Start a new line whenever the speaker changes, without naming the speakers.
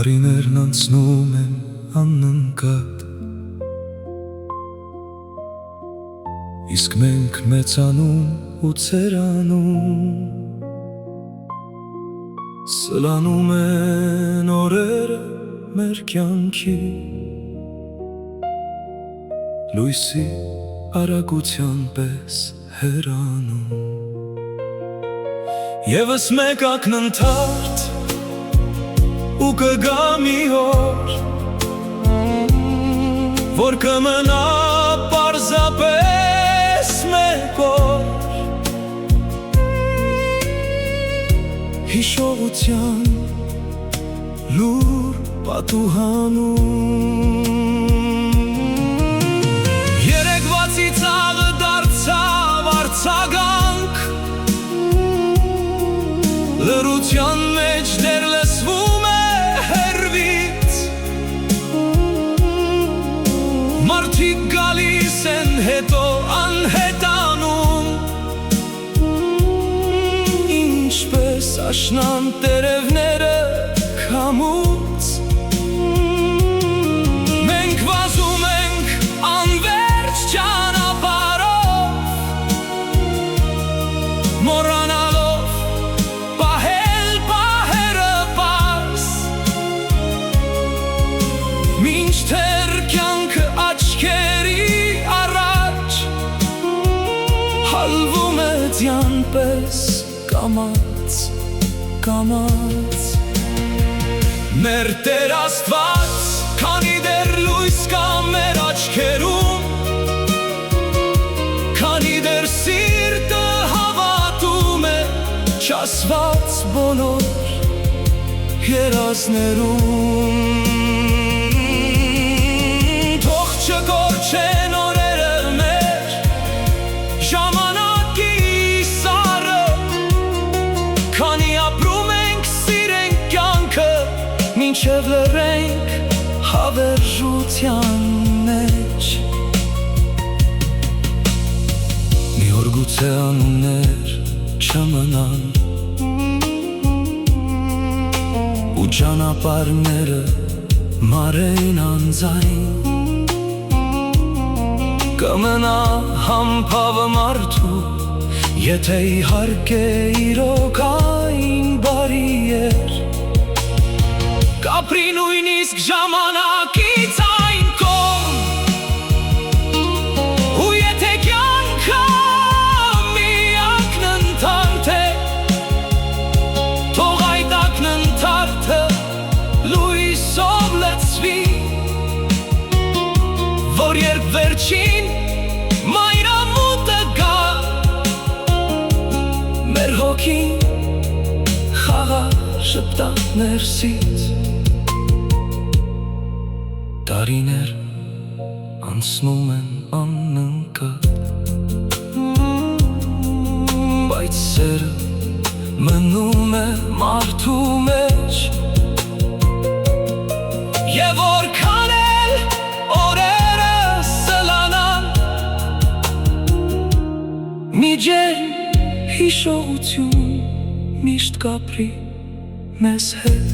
Տարիներն անցնում են աննկատ, իսկ մենք մեծանում ու ցերանում, սլանում են օրերը մեր կյանքի, լույսի արագության պես հեռանում։ Եվս մեկ ակնթարթ ու կգա մի օր, որ կմնա պարզապես մեկ օր, հիշողության լուր պատուհանում։ Երեկվացի ծաղը դարձավ արձագանք, լռության մեջ դեռ լսվում է հեռվից, մարդիկ գալիս են հետո անհետանում, ինչպես աշնան տերևները քամուց, մենք վազում ենք անվերջ ճանապարհով, մոռանալով պահել պահերը պարզ, մինչդեռ կյանքը աչքերի առաջ հալվում է ձյան պես կամաց, կամաց։ Մեր Տեր Աստված, քանի դեռ լույս կա մեր աչքերում, քանի դեռ սիրտը հավատում է չասված բոլոր երազներում, թող չկորչեն օրերը մեր ժամանակի սառը, քանի ապրում ենք սիրենք կյանքը, մինչև լռենք հավերժության մեջ։ Մի օր գուցե անուններ չմնան, ու ճանապարհները մարեն անձայն, կմնա համբավը մարդու, եթե իհարկե իրոք այն բարի էր, կապրի նույնիսկ ժամանակից այն կողմ, ու եթե կյանքը մի ակնթարթ է, թող այդ ակնթարթը լույսով լցվի, որ երբ վերջին մայրամուտը գա, մեր հոգին խաղա շպտա ներսից։ Տարիներ անցնում են աննկատ, բայց սերը մնում է մարդու մեջ, և որքան էլ օրերը սլանան, մի ջերմ հիշողություն միշտ կապրի մեզ հետ։